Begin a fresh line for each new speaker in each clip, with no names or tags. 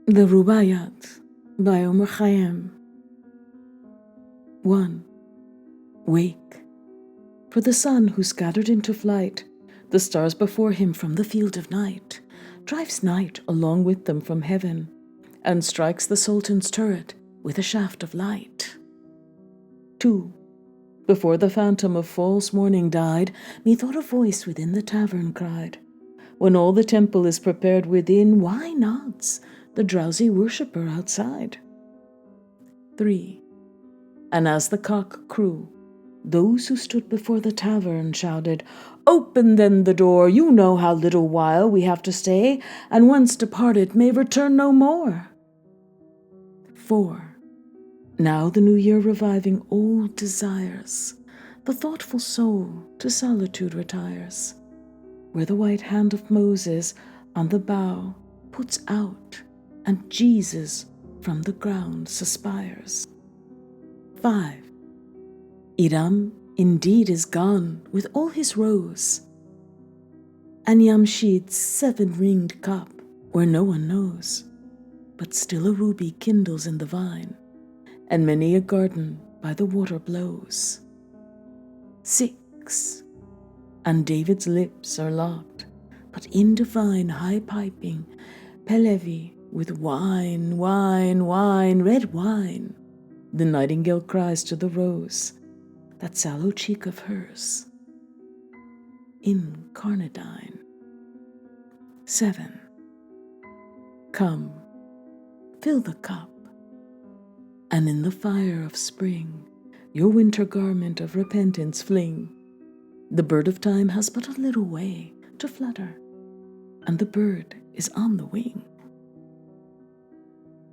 The Rubaiyat by Omar Khayyam. 1. Wake, for the sun who scattered into flight the stars before him from the field of night, drives night along with them from heaven, and strikes the Sultan's turret with a shaft of light. 2. Before the phantom of false morning died, methought a voice within the tavern cried, when all the temple is prepared within, why nods the drowsy worshipper outside? 3. And as the cock crew, those who stood before the tavern shouted, open then the door, you know how little while we have to stay, and once departed may return no more. 4. Now the new year reviving old desires, the thoughtful soul to solitude retires, where the white hand of Moses on the bough puts out, and Jesus from the ground suspires. 5. Iram indeed is gone with all his rose, and Yamshid's 7-ringed cup where no one knows, but still a ruby kindles in the vine, and many a garden by the water blows. 6. And David's lips are locked, but in divine high piping, Pelevi with wine, wine, wine, red wine, the nightingale cries to the rose, that sallow cheek of hers, incarnadine. 7. Come, fill the cup, and in the fire of spring your winter garment of repentance fling. The bird of time has but a little way to flutter, and the bird is on the wing.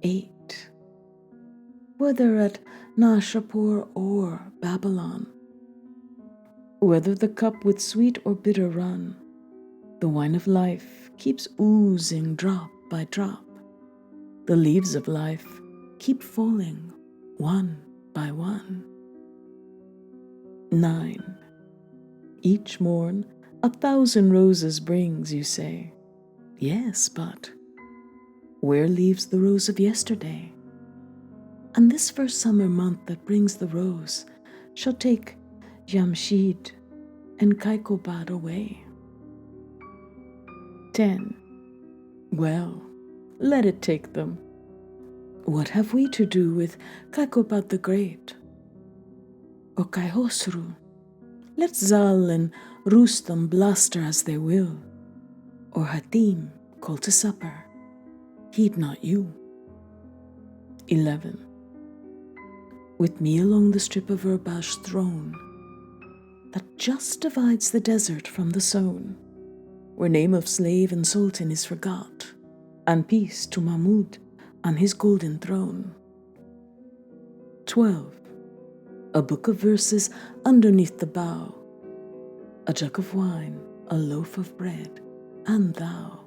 8. Whether at Nashapur or Babylon, whether the cup with sweet or bitter run, the wine of life keeps oozing drop by drop. The leaves of life keep falling one by one. 9. Each morn 1,000 roses brings, you say. Yes, but where leaves the rose of yesterday? And this first summer month that brings the rose shall take Jamshid and Kaikobad away. 10. Well, let it take them. What have we to do with Kaikobad the Great? Or Kaihosru? Let Zal and Rustam bluster as they will, or Hatim call to supper. Heed not you. 11. With me along the strip of Urbash thrown, that just divides the desert from the sown, where name of slave and sultan is forgot, and peace to Mahmud on his golden throne. 12. A book of verses underneath the bough, a jug of wine, a loaf of bread, and thou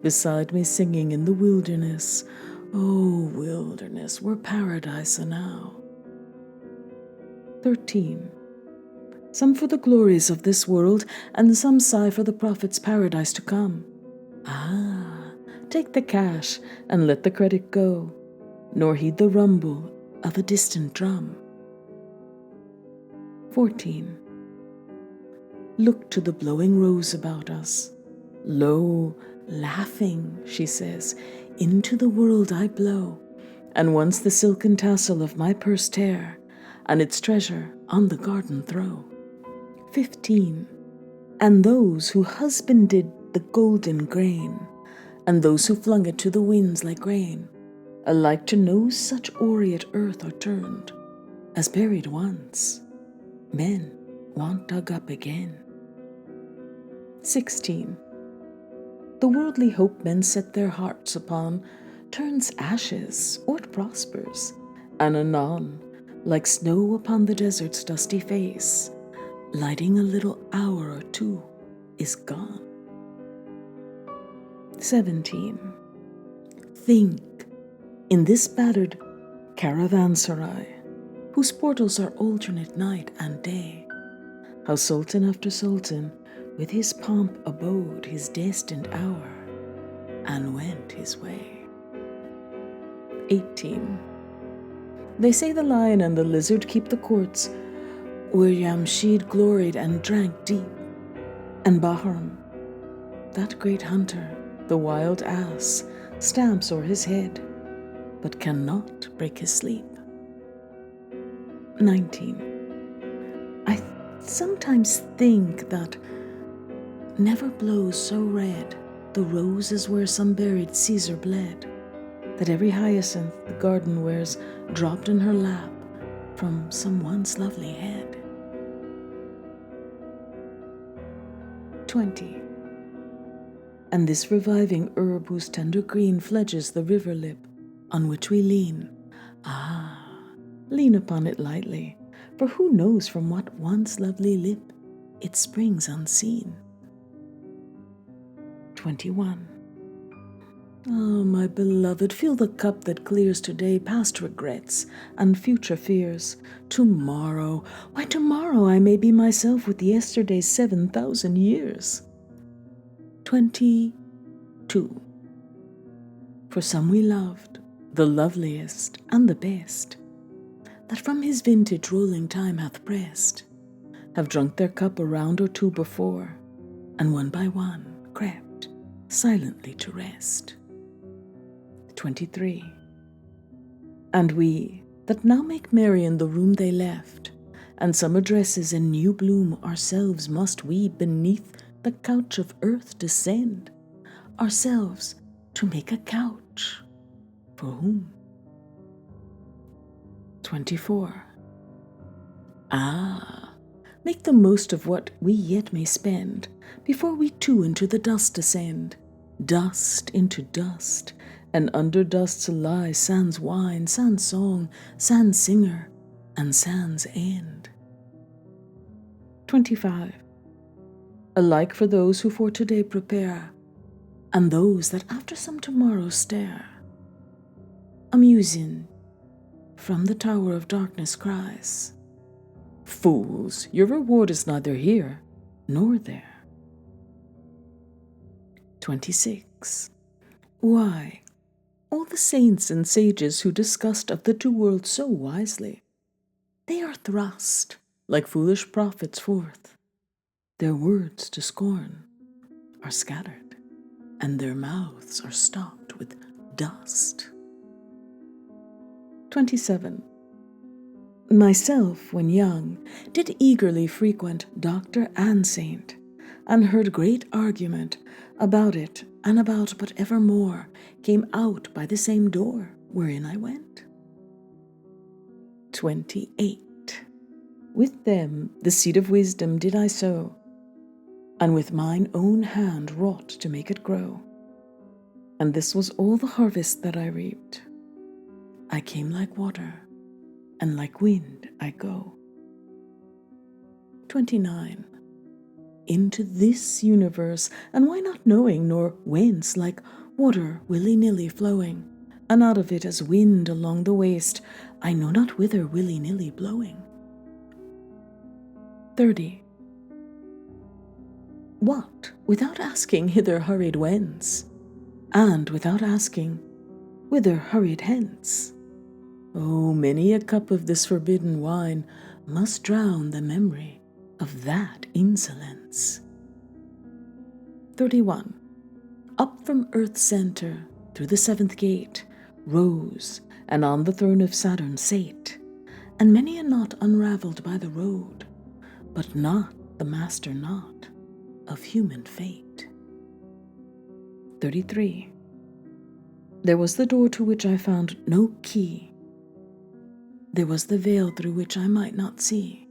beside me singing in the wilderness. Oh, wilderness were paradise enow. 13. Some for the glories of this world, and some sigh for the prophet's paradise to come. Ah, take the cash and let the credit go, nor heed the rumble of a distant drum. 14. Look to the blowing rose about us. Lo, laughing, she says, into the world I blow, and once the silken tassel of my purse tear, and its treasure on the garden throw. 15. And those who husbanded the golden grain, and those who flung it to the winds like rain, alike to no such aureate earth are turned, as buried once, men want dug up again. 16. The worldly hope men set their hearts upon turns ashes or it prospers, and anon, like snow upon the desert's dusty face, lighting a little hour or two, is gone. 17. Think, in this battered caravanserai, whose portals are alternate night and day, how sultan after sultan with his pomp abode his destined hour, and went his way. 18. They say the lion and the lizard keep the courts, where Yamshid gloried and drank deep, and Bahram, that great hunter, the wild ass, stamps o'er his head, but cannot break his sleep. 19. I sometimes think that never blows so red the roses where some buried Caesar bled, that every hyacinth the garden wears dropped in her lap from some once lovely head. 20. And this reviving herb whose tender green fledges the river lip on which we lean, lean upon it lightly, for who knows from what once lovely lip it springs unseen. 21. Oh, my beloved, fill the cup that clears today past regrets and future fears. Tomorrow, why tomorrow I may be myself with yesterday's 7,000 years. 22. For some we loved, the loveliest and the best, that from his vintage rolling time hath pressed, have drunk their cup a round or two before, and one by one crept silently to rest. 23. And we, that now make merry in the room they left, and some addresses in new bloom ourselves must we beneath the couch of earth descend, ourselves to make a couch. For whom? 24. Make the most of what we yet may spend, before we too into the dust descend, dust into dust, and under dust lie sans wine, sans song, sans singer, and sans end. 25. Alike for those who for today prepare, and those that after some tomorrow stare. Amusing, from the tower of darkness cries, Fools, your reward is neither here nor there. 26. Why, all the saints and sages who discussed of the two worlds so wisely, they are thrust, like foolish prophets, forth. Their words to scorn are scattered, and their mouths are stopped with dust. 27. Myself, when young, did eagerly frequent doctor and saint, and heard great argument about it and about but evermore came out by the same door wherein I went. 28. With them the seed of wisdom did I sow, and with mine own hand wrought to make it grow. And this was all the harvest that I reaped. I came like water, and like wind I go. 29. Into this universe, and why not knowing, nor whence, like water willy-nilly flowing, and out of it as wind along the waste, I know not whither willy-nilly blowing. 30. What, without asking, hither hurried whence, and without asking, whither hurried hence? Oh, many a cup of this forbidden wine must drown the memory of that insolence. 31. Up from earth's center, through the seventh gate, rose, and on the throne of Saturn sate, and many a knot unravelled by the road, but not the master knot of human fate. 33. There was the door to which I found no key. There was the veil through which I might not see.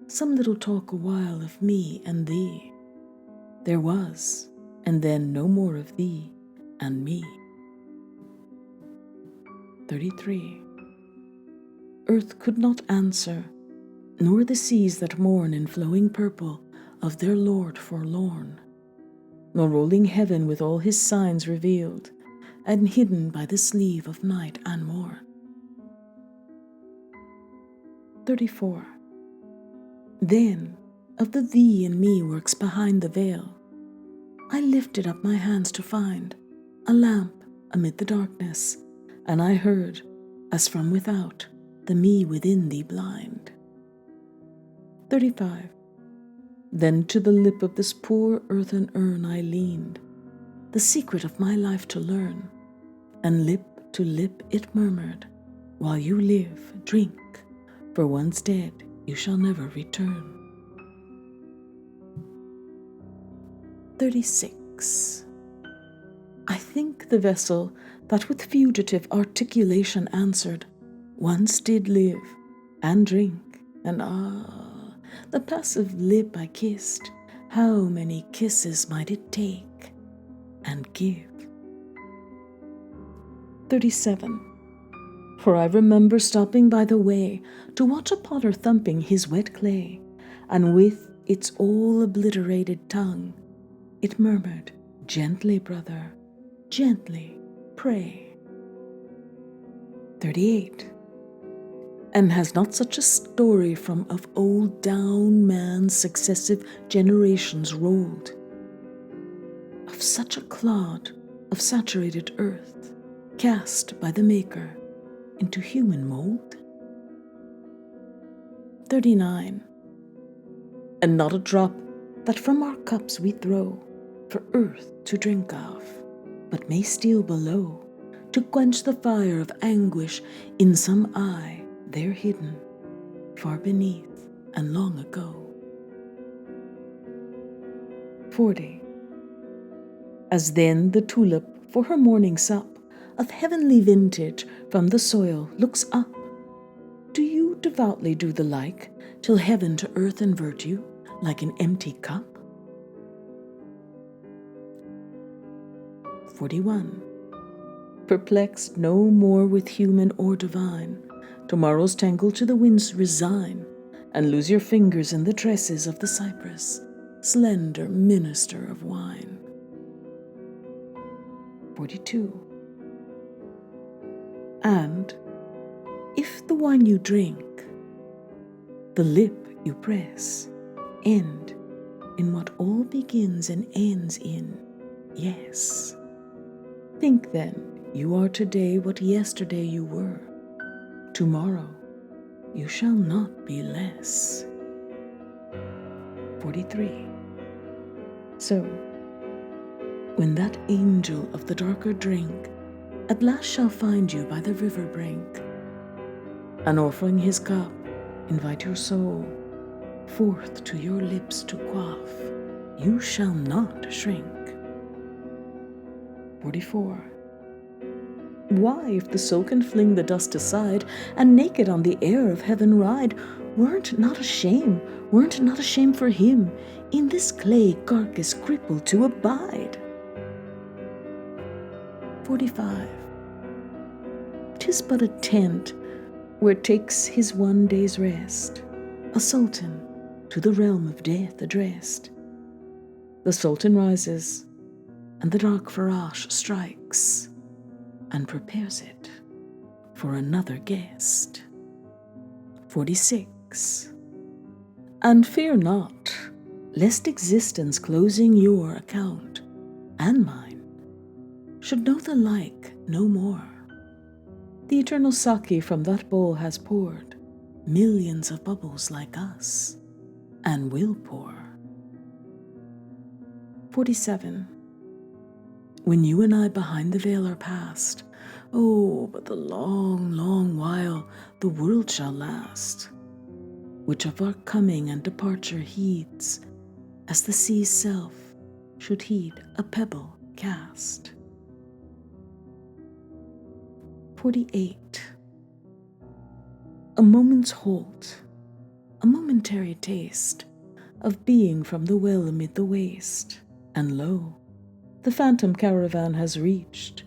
Some little talk a while of me and thee. There was, and then no more of thee and me. 33. Earth could not answer, nor the seas that mourn in flowing purple of their Lord forlorn, nor rolling heaven with all his signs revealed, and hidden by the sleeve of night and morn. 34. Then, of the thee and me works behind the veil, I lifted up my hands to find a lamp amid the darkness, and I heard, as from without, the me within thee blind. 35. Then to the lip of this poor earthen urn I leaned, the secret of my life to learn, and lip to lip it murmured, while you live, drink, for once dead you shall never return. 36. I think the vessel that with fugitive articulation answered, once did live, and drink, and the passive lip I kissed, how many kisses might it take and give? 37. For I remember stopping by the way to watch a potter thumping his wet clay, and with its all obliterated tongue, it murmured, gently, brother, gently, pray. 38. And has not such a story from of old down man's successive generations rolled, of such a clod of saturated earth cast by the Maker into human mold? 39. And not a drop that from our cups we throw for earth to drink of, but may steal below to quench the fire of anguish in some eye there hidden, far beneath and long ago. 40. As then the tulip for her morning sup of heavenly vintage from the soil looks up, do you devoutly do the like till heaven to earth invert you like an empty cup? 41. Perplexed no more with human or divine, tomorrow's tangle to the winds resign, and lose your fingers in the tresses of the cypress, slender minister of wine. 42. And if the wine you drink, the lip you press, end in what all begins and ends in yes, think then you are today what yesterday you were. Tomorrow you shall not be less. 43. So, when that angel of the darker drink at last shall find you by the river brink, and offering his cup, invite your soul forth to your lips to quaff, you shall not shrink. 44. Why, if the soul can fling the dust aside, and naked on the air of heaven ride, weren't not a shame for him in this clay carcass crippled to abide? 45. 'Tis but a tent where takes his one day's rest a sultan to the realm of death addressed. The sultan rises, and the dark Farash strikes, and prepares it for another guest. 46. And fear not, lest existence closing your account, and mine, should know the like no more. The eternal sake from that bowl has poured millions of bubbles like us, and will pour. 47. When you and I behind the veil are past, oh, but the long, long while the world shall last, which of our coming and departure heeds, as the sea's self should heed a pebble cast. 48. A moment's halt, a momentary taste of being from the well amid the waste, and lo, the phantom caravan has reached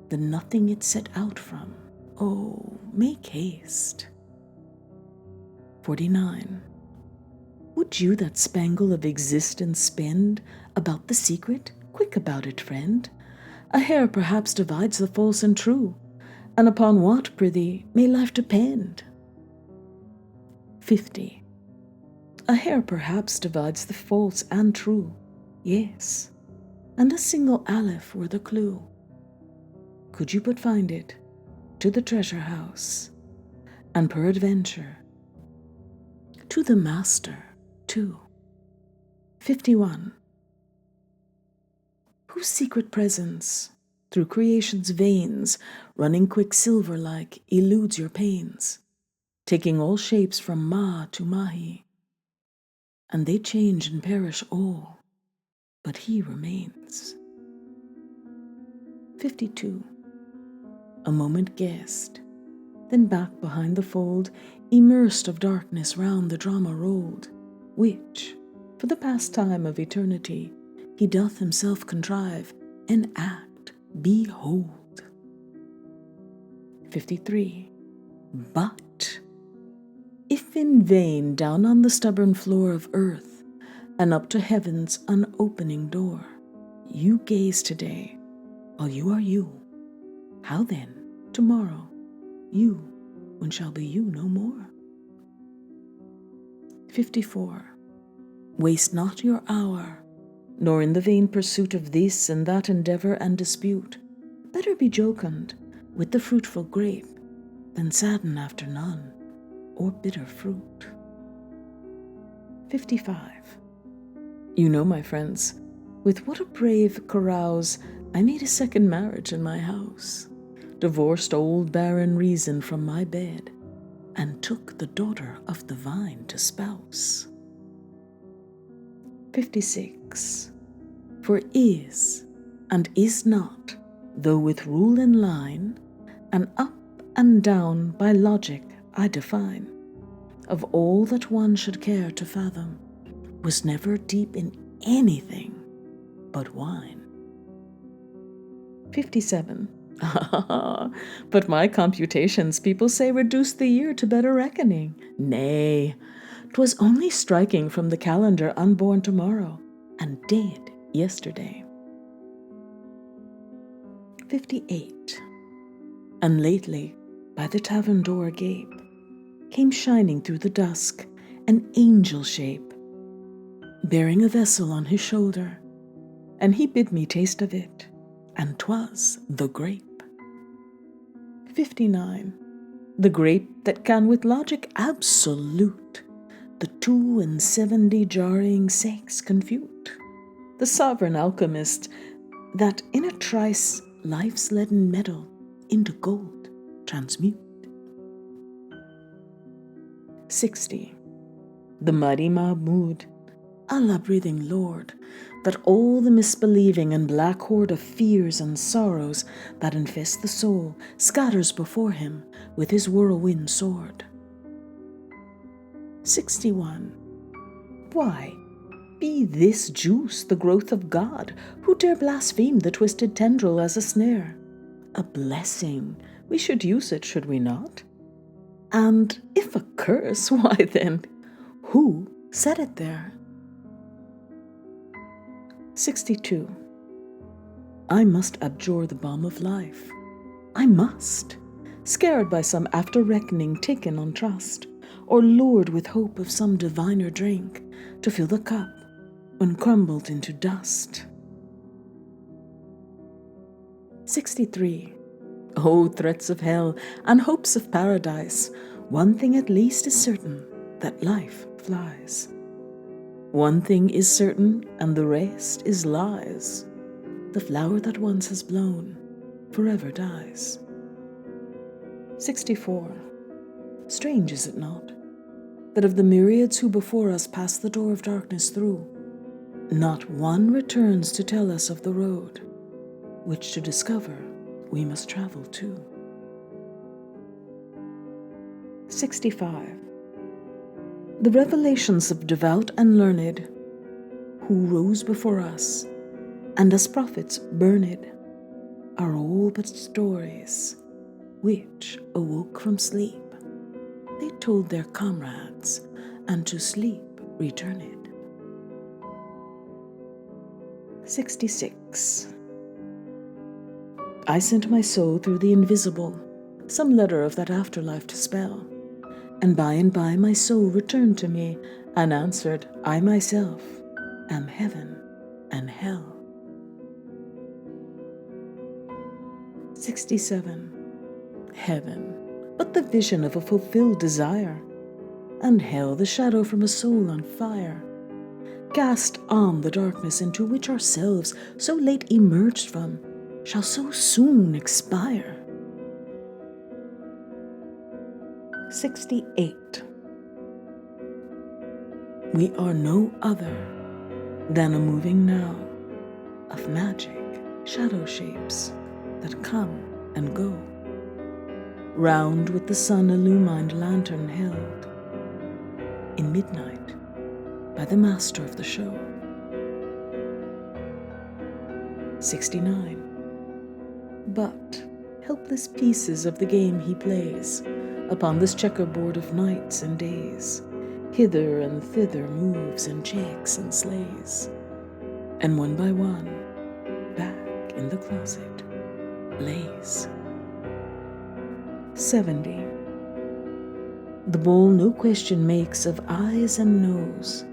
the nothing it set out from. Oh, make haste. 49. Would you that spangle of existence spend about the secret? Quick about it, friend. A hair perhaps divides the false and true, and upon what, prithee, may life depend? 50. A hair perhaps divides the false and true, yes, and a single aleph were the clue. Could you but find it, to the treasure house, and peradventure to the master too. 51. Whose secret presence, through creation's veins, running quicksilver-like, eludes your pains, taking all shapes from Ma to Mahi, and they change and perish all, but he remains. 52. A moment guessed, then back behind the fold, immersed of darkness round the drama rolled, which, for the pastime of eternity, he doth himself contrive, and act, behold. 53. But, if in vain down on the stubborn floor of earth, and up to heaven's unopening door, you gaze today, while you are you, how then, tomorrow, you, when shall be you no more? 54. Waste not your hour, nor in the vain pursuit of this and that endeavour and dispute. Better be jocund with the fruitful grape, than sadden after none, or bitter fruit. 55. You know, my friends, with what a brave carouse I made a second marriage in my house, divorced old barren reason from my bed, and took the daughter of the vine to spouse. 56. For is, and is not, though with rule and line, and up and down by logic I define, of all that one should care to fathom, was never deep in anything but wine. 57. But my computations, people say, reduce the year to better reckoning. Nay, 'twas only striking from the calendar unborn tomorrow, and dead yesterday. 58. And lately, by the tavern door agape, came shining through the dusk an angel shape, bearing a vessel on his shoulder, and he bid me taste of it, and 'twas the grape. 59. The grape that can with logic absolute the 72 jarring sex confute, the sovereign alchemist that in a trice life's leaden metal into gold transmute. 60. The mighty Mahmud, Allah-breathing Lord, that all the misbelieving and black horde of fears and sorrows that infest the soul scatters before him with his whirlwind sword. 61. Why, be this juice the growth of God, who dare blaspheme the twisted tendril as a snare? A blessing, we should use it, should we not? And if a curse, why then, who said it there? 62. I must abjure the balm of life. I must, scared by some after-reckoning taken on trust, or lured with hope of some diviner drink, to fill the cup when crumbled into dust. 63. Oh, threats of hell and hopes of paradise, one thing at least is certain, that life flies. One thing is certain, and the rest is lies. The flower that once has blown forever dies. 64. Strange, is it not, that of the myriads who before us pass the door of darkness through, not one returns to tell us of the road, which to discover we must travel too. 65. The revelations of devout and learned, who rose before us, and as prophets burned, are all but stories, which awoke from sleep. They told their comrades, and to sleep returned. 66. I sent my soul through the invisible, some letter of that afterlife to spell, and by my soul returned to me, and answered, I myself am heaven and hell. 67. heaven but the vision of a fulfilled desire, and hell the shadow from a soul on fire, cast on the darkness into which ourselves, so late emerged from, shall so soon expire. 68. We are no other than a moving now of magic shadow shapes that come and go, round with the sun illumined lantern held in midnight by the master of the show. 69. But helpless pieces of the game he plays upon this checkerboard of nights and days, hither and thither moves and shakes and slays, and one by one back in the closet lays. 70. The bowl no question makes of eyes and nose,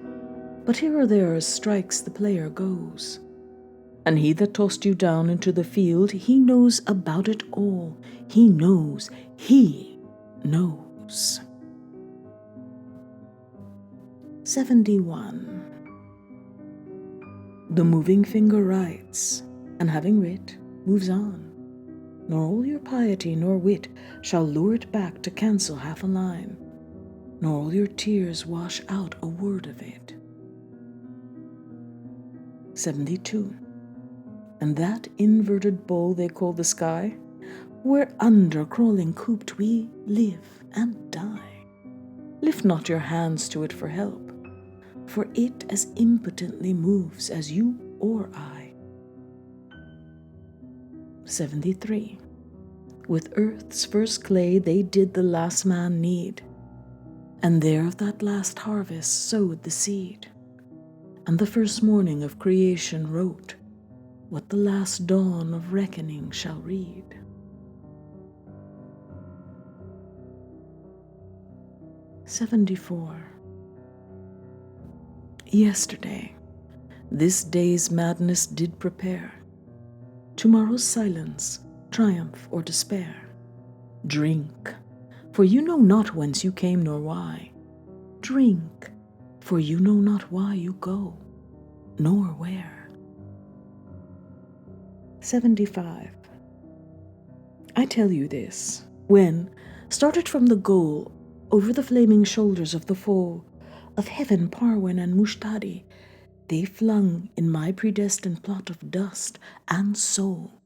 but here or there as strikes the player goes, and he that tossed you down into the field, he knows about it all. He knows. 71. The moving finger writes, and having writ, moves on, nor all your piety nor wit shall lure it back to cancel half a line, nor all your tears wash out a word of it. 72. And that inverted bowl they call the sky, whereunder crawling cooped we live and die, lift not your hands to it for help, for it as impotently moves as you or I. 73. With earth's first clay they did the last man knead, and there of that last harvest sowed the seed, and the first morning of creation wrote what the last dawn of reckoning shall read. 74. Yesterday, this day's madness did prepare, tomorrow's silence, triumph, or despair. Drink, for you know not whence you came nor why. Drink, for you know not why you go, nor where. 75. I tell you this, when, started from the goal, over the flaming shoulders of the foe, of heaven, Parwin, and Mushtadi, they flung in my predestined plot of dust and soul.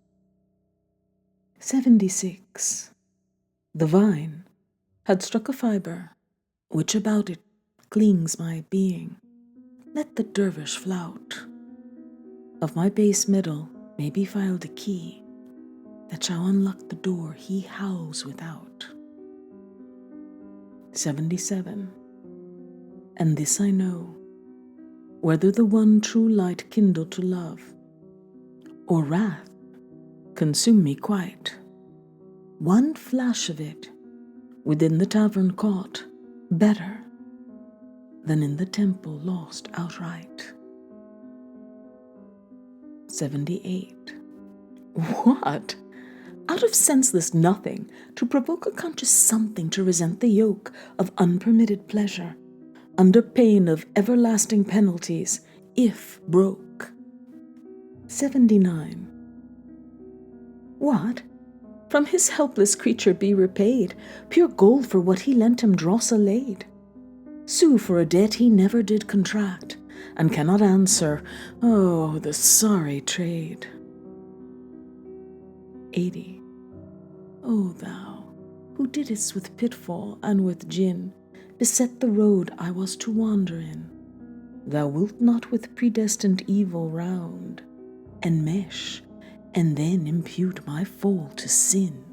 76. The vine had struck a fibre, which about it clings my being. Let the dervish flout. Of my base metal may be filed a key that shall unlock the door he howls without. 77. And this I know, whether the one true light kindle to love, or wrath consume me quite, one flash of it within the tavern caught, better than in the temple lost outright. 78. What? Out of senseless nothing, to provoke a conscious something to resent the yoke of unpermitted pleasure, under pain of everlasting penalties, if broke. 79. What? From his helpless creature be repaid, pure gold for what he lent him dross allayed. Sue for a debt he never did contract, and cannot answer, oh, the sorry trade. 80. O thou, who didst with pitfall and with gin beset the road I was to wander in, thou wilt not with predestined evil round, enmesh, and then impute my fall to sin.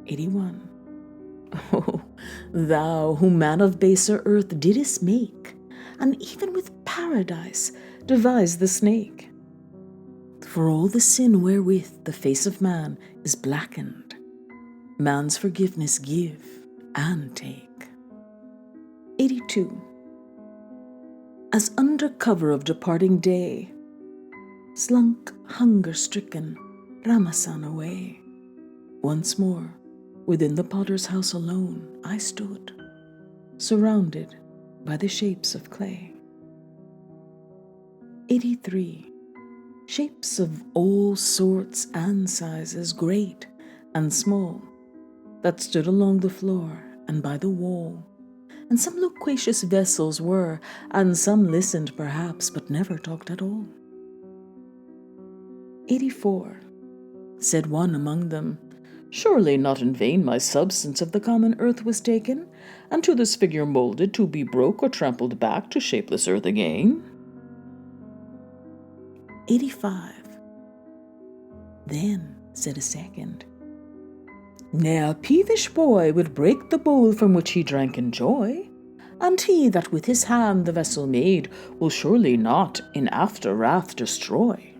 81. O thou, who man of baser earth didst make, and even with paradise devise the snake, for all the sin wherewith the face of man is blackened, man's forgiveness give and take. 82. As under cover of departing day, slunk hunger-stricken Ramazan away, Once more, within the potter's house alone, I stood, surrounded by the shapes of clay. 83. Shapes of all sorts and sizes, great and small, that stood along the floor and by the wall. And some loquacious vessels were, and some listened perhaps, but never talked at all. 84. Said one among them, "Surely not in vain my substance of the common earth was taken, and to this figure molded to be broke or trampled back to shapeless earth again." 85. Then said a second, "Nay, a peevish boy would break the bowl from which he drank in joy, and he that with his hand the vessel made will surely not in after wrath destroy."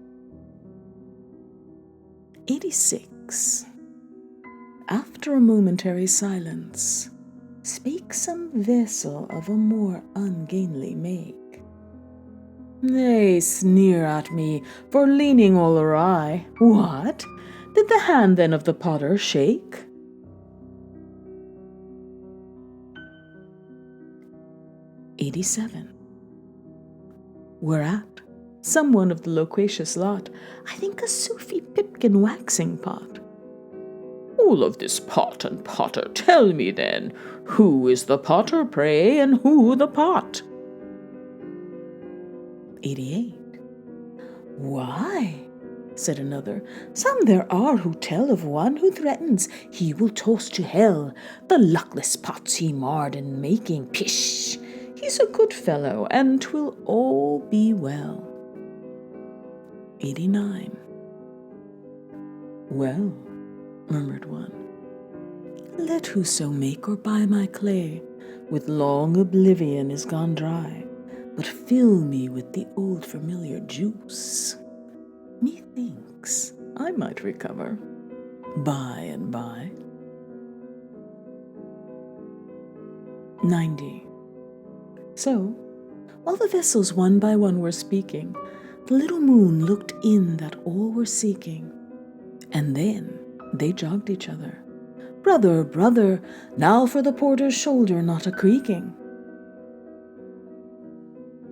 86. After a momentary silence, spake some vessel of a more ungainly make. "They sneer at me for leaning all awry. What? Did the hand then of the potter shake?" 87. Whereat someone of the loquacious lot, "I think a Sufi pipkin waxing pot." "All of this pot and potter, tell me then, who is the potter, pray, and who the pot?" 88. "Why," said another, "some there are who tell of one who threatens he will toast to hell the luckless pots he marred in making. Pish! He's a good fellow, and 'twill all be well." 89. "Well," murmured one, "let whoso make or buy my clay with long oblivion is gone dry, but fill me with the old familiar juice. Methinks I might recover by and by." 90. So, while the vessels one by one were speaking, the little moon looked in that all were seeking, and then they jogged each other. "Brother, brother, now for the porter's shoulder, not a creaking."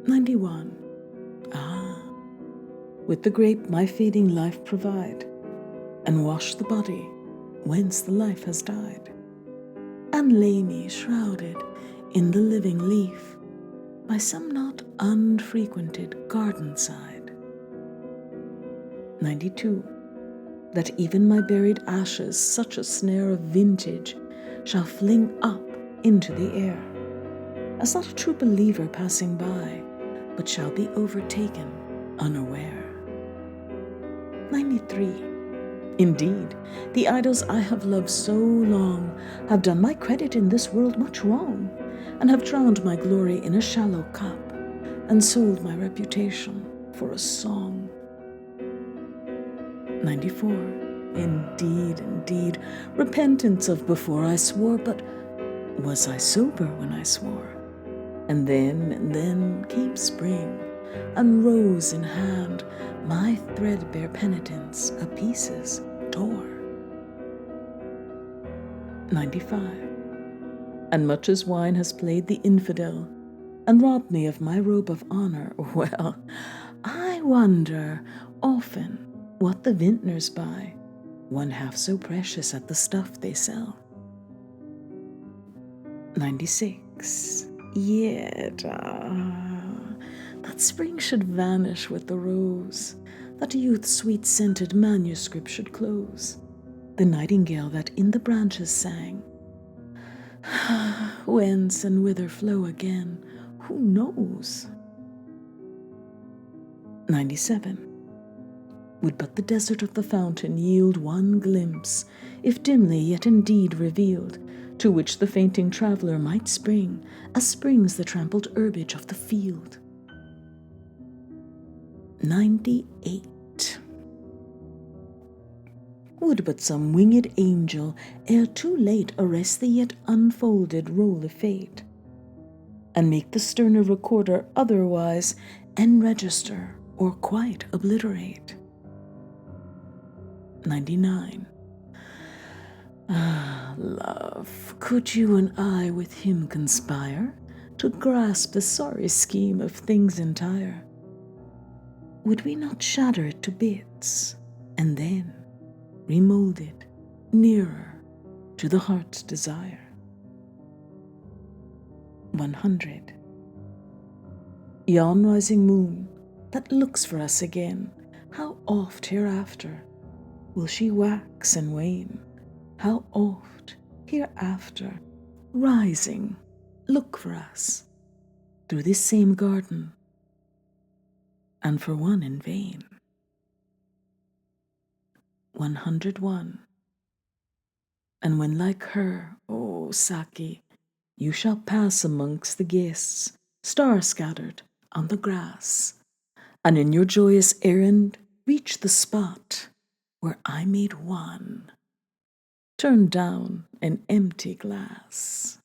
91. Ah, with the grape my fading life provide, and wash the body whence the life has died, and lay me shrouded in the living leaf by some not unfrequented garden side. 92. That even my buried ashes such a snare of vintage shall fling up into the air, as not a true believer passing by, but shall be overtaken unaware. 93. Indeed, the idols I have loved so long have done my credit in this world much wrong, and have drowned my glory in a shallow cup, and sold my reputation for a song. 94. Indeed, indeed, repentance of before I swore, but was I sober when I swore? And then came spring, and rose in hand my threadbare penitence a pieces tore. 95. And much as wine has played the infidel, and robbed me of my robe of honor, well, I wonder often what the vintners buy, one half so precious at the stuff they sell. 96. Yet, that spring should vanish with the rose, that youth's sweet-scented manuscript should close, the nightingale that in the branches sang. Whence and whither flow again, who knows? 97. Would but the desert of the fountain yield one glimpse, if dimly yet indeed revealed, to which the fainting traveller might spring, as springs the trampled herbage of the field. 98. Would but some winged angel ere too late arrest the yet unfolded roll of fate, and make the sterner recorder otherwise enregister or quite obliterate. 99. Ah, love, could you and I with him conspire to grasp the sorry scheme of things entire? Would we not shatter it to bits, and then remold it nearer to the heart's desire? 100. Yon rising moon that looks for us again, how oft hereafter will she wax and wane? How oft hereafter, rising, look for us through this same garden, and for one in vain? 101. And when like her, O Saki, you shall pass amongst the guests, star-scattered on the grass, and in your joyous errand reach the spot where I made one, turn down an empty glass.